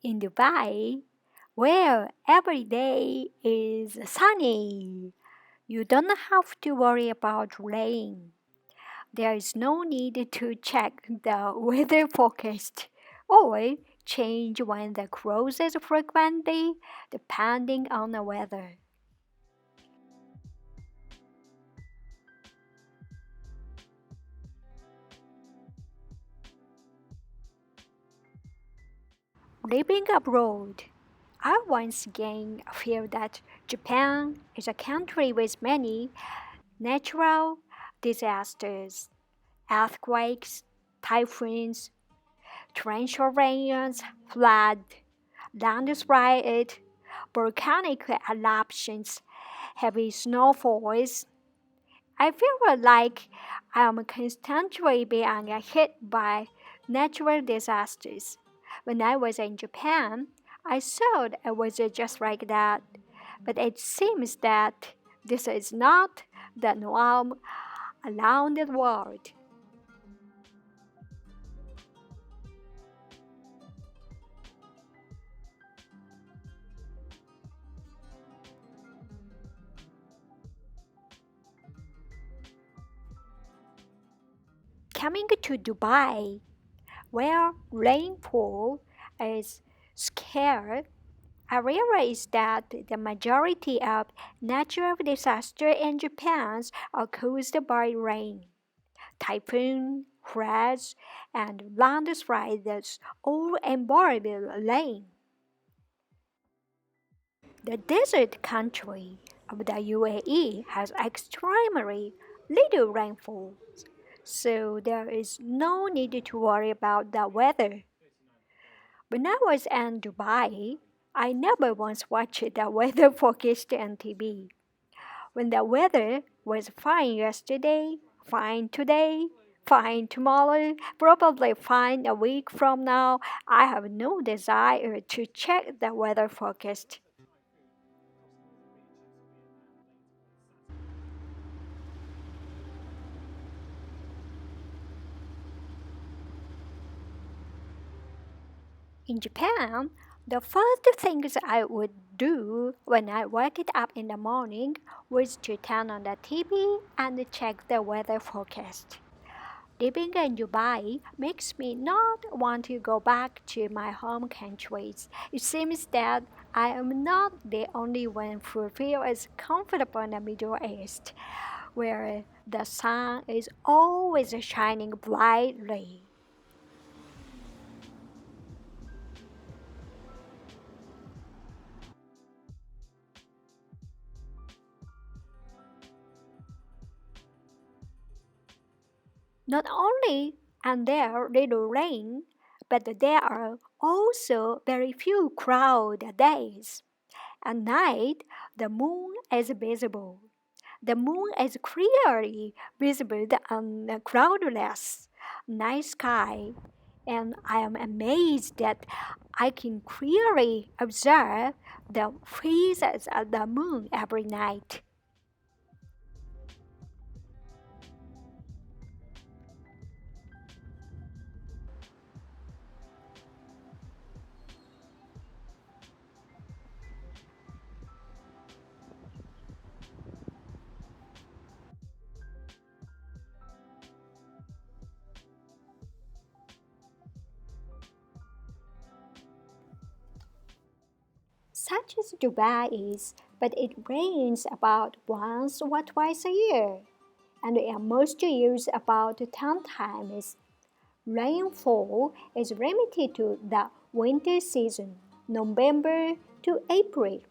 In Dubai, where every day is sunny, you don't have to worry about rain. There is no need to check the weather forecast or change when the closes frequently depending on the weather. Living abroad, I once again feel that Japan is a country with many natural disasters, earthquakes, typhoons, torrential rains, flood, landslides, volcanic eruptions, heavy snowfalls. I feel like I am constantly being hit by natural disasters. When I was in Japan, I thought it was just like that, but it seems that this is not the norm around the world. Coming to Dubai, where rainfall is scarce, I realized that the majority of natural disasters in Japan are caused by rain. Typhoon, floods, and landslides all involve rain. The desert country of the UAE has extremely little rainfall, so there is no need to worry about the weather. When I was in Dubai, I never once watched the weather forecast on TV. When the weather was fine yesterday, fine today, fine tomorrow, probably fine a week from now, I have no desire to check the weather forecast. In Japan, the first things I would do when I woke up in the morning was to turn on the TV and check the weather forecast. Living in Dubai makes me not want to go back to my home countries. It seems that I am not the only one who feels comfortable in the Middle East, where the sun is always shining brightly. Not only are there little rain, but there are also very few cloud days. At night, the moon is visible. The moon is clearly visible on a cloudless night sky, and I am amazed that I can clearly observe the phases of the moon every night. Such as Dubai is, but it rains about once or twice a year, and in most years about 10 times. Rainfall is limited to the winter season, November to April,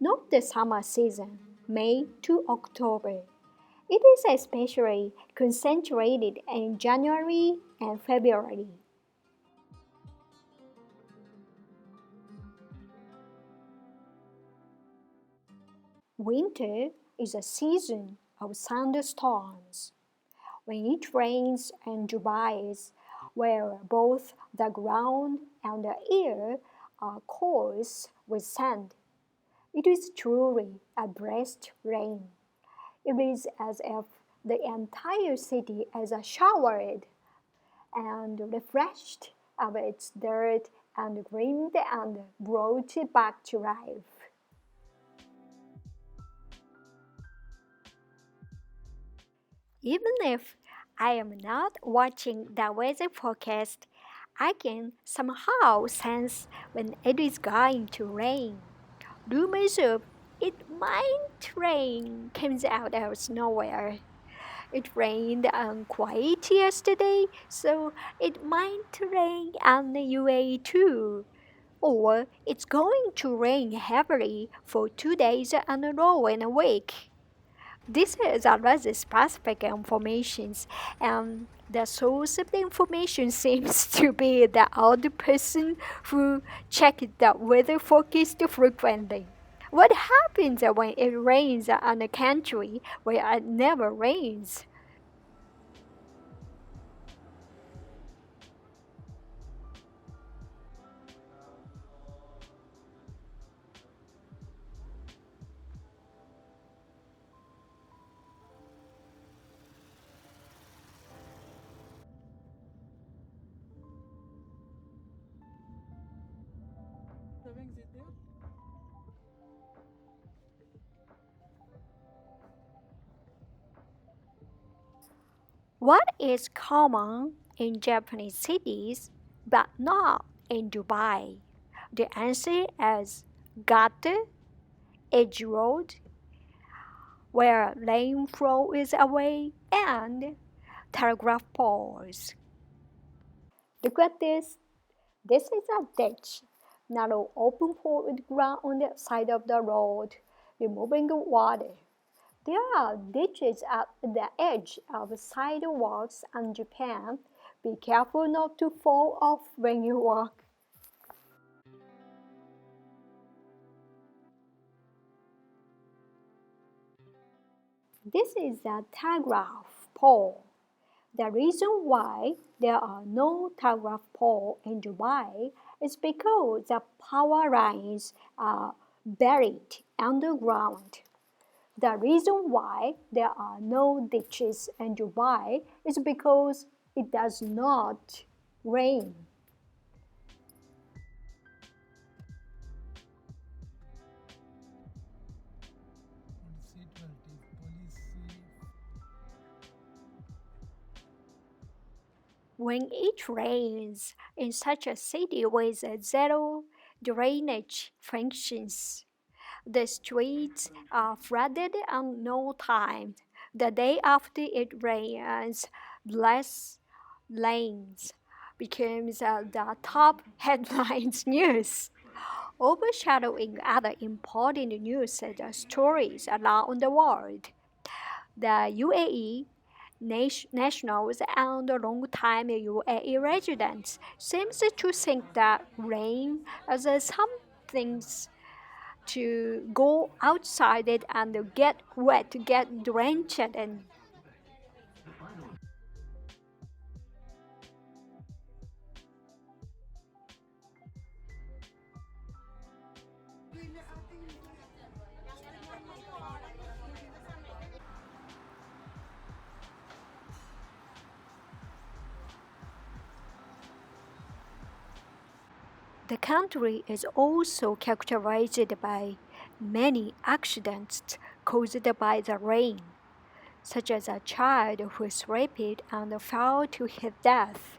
not the summer season, May to October. It is especially concentrated in January and February. Winter is a season of thunderstorms. When it rains in Dubai, where both the ground and the air are coarse with sand, it is truly a blessed rain. It is as if the entire city is showered and refreshed of its dirt and groomed and brought back to life. Even if I am not watching the weather forecast, I can somehow sense when it is going to rain. Rumors of it might rain comes out of nowhere. It rained quiet yesterday, so it might rain on the UAE too. Or it's going to rain heavily for 2 days in a row in a week. This is rather specific information, and the source of the information seems to be the other person who checks the weather forecast frequently. What happens when it rains in a country where it never rains? What is common in Japanese cities but not in Dubai? The answer is gutter, edge road, where rainfall is away, and telegraph poles. Look at this. This is a ditch, narrow open hole with ground on the side of the road, removing water. There are ditches at the edge of sidewalks in Japan. Be careful not to fall off when you walk. This is a telegraph pole. The reason why there are no telegraph poles in Dubai is because the power lines are buried underground. The reason why there are no ditches in Dubai is because it does not rain. When it rains in such a city with zero drainage functions, the streets are flooded in no time. The day after it rains, less lanes becomes the top headlines news, overshadowing other important news stories around the world. The UAE nationals and long-time UAE residents seems to think that rain is something to go outside it and get wet, get drenched in. The country is also characterized by many accidents caused by the rain, such as a child who slipped and fell to his death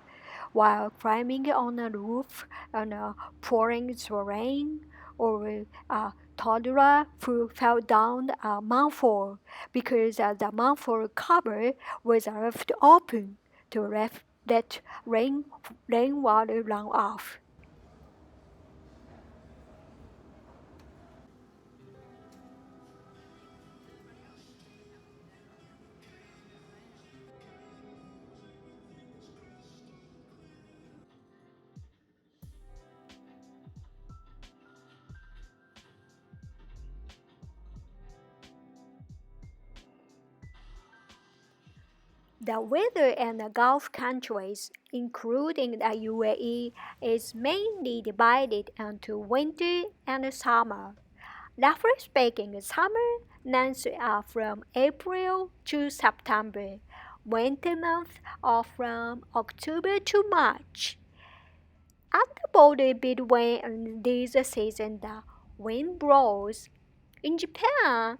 while climbing on a roof and pouring the rain, or a toddler who fell down a manhole because the manhole cover was left open to let rainwater run off. The weather in the Gulf countries, including the UAE, is mainly divided into winter and summer. Roughly speaking, summer months are from April to September. Winter months are from October to March. At the border between these seasons, the wind blows. In Japan,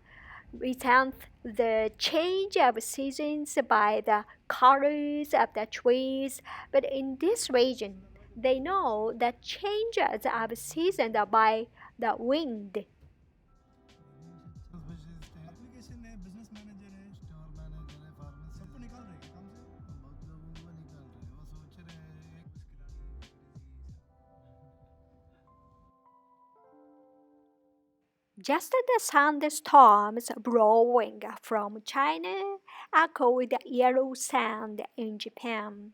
we sense the change of seasons by the colors of the trees, but in this region, they know the changes of seasons by the wind. Just the sandstorms blowing from China are called yellow sand in Japan.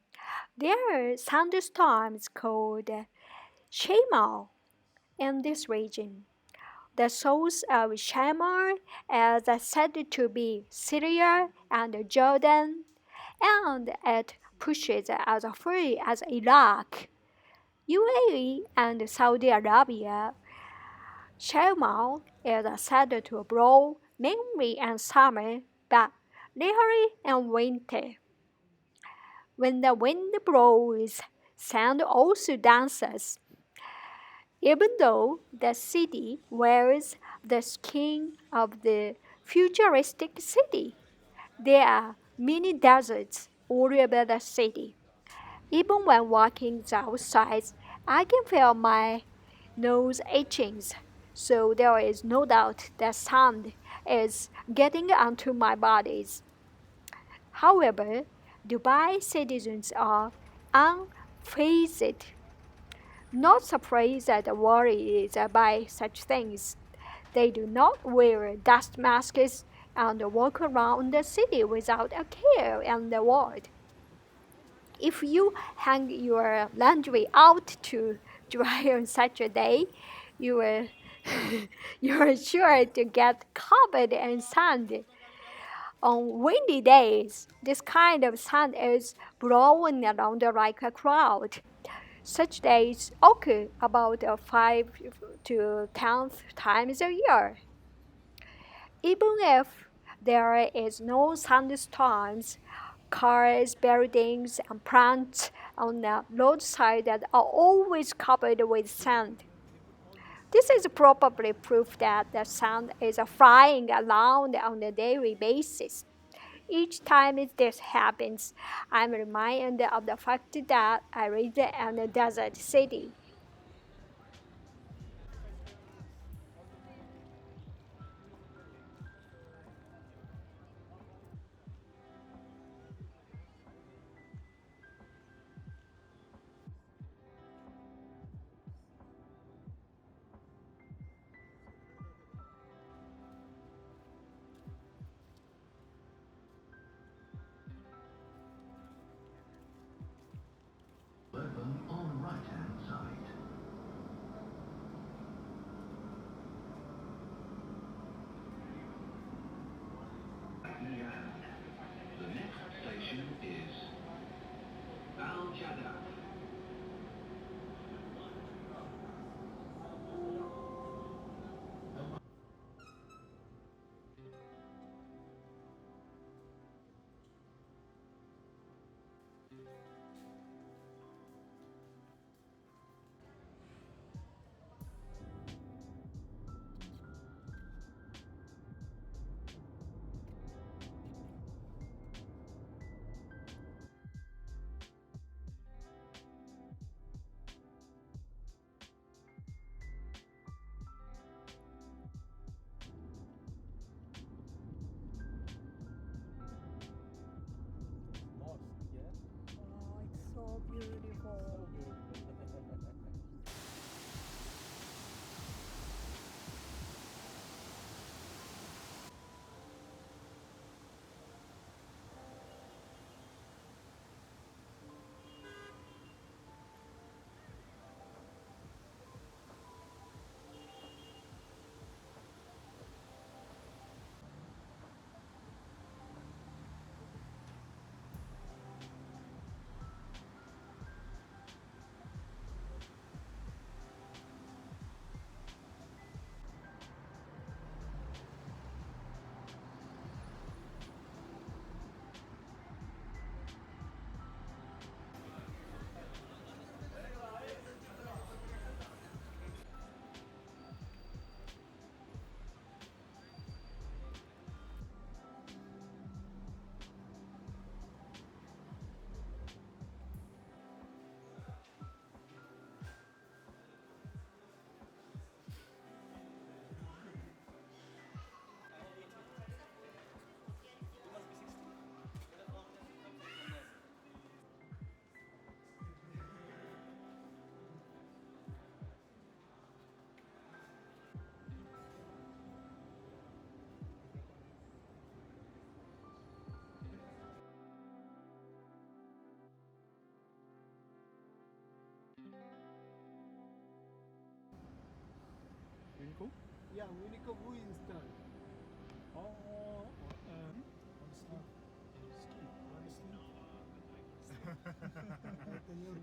There are sandstorms called Shamo in this region. The source of Shamo is said to be Syria and Jordan, and it pushes as far as Iraq, UAE, and Saudi Arabia. Shamo is said to blow mainly in summer, but rarely in winter. When the wind blows, sand also dances. Even though the city wears the skin of the futuristic city, there are many deserts all over the city. Even when walking outside, I can feel my nose itching. So there is no doubt that sand is getting onto my bodies. However, Dubai citizens are unfazed, not surprised at worries by such things. They do not wear dust masks and walk around the city without a care in the world. If you hang your laundry out to dry on such a day, you are, you are sure to get covered in sand. On windy days, this kind of sand is blowing around like a cloud. Such days occur about 5 to 10 times a year. Even if there is no thunderstorms, cars, buildings, and plants on the roadside that are always covered with sand. This is probably proof that the sand is flying around on a daily basis. Each time this happens, I'm reminded of the fact that I lived in a desert city. Open on right-hand side. The next station is Al Jadaf. Oh, it's so beautiful. Yeah, Unicode we install. Oh, honestly, ski. Honestly, I tell you.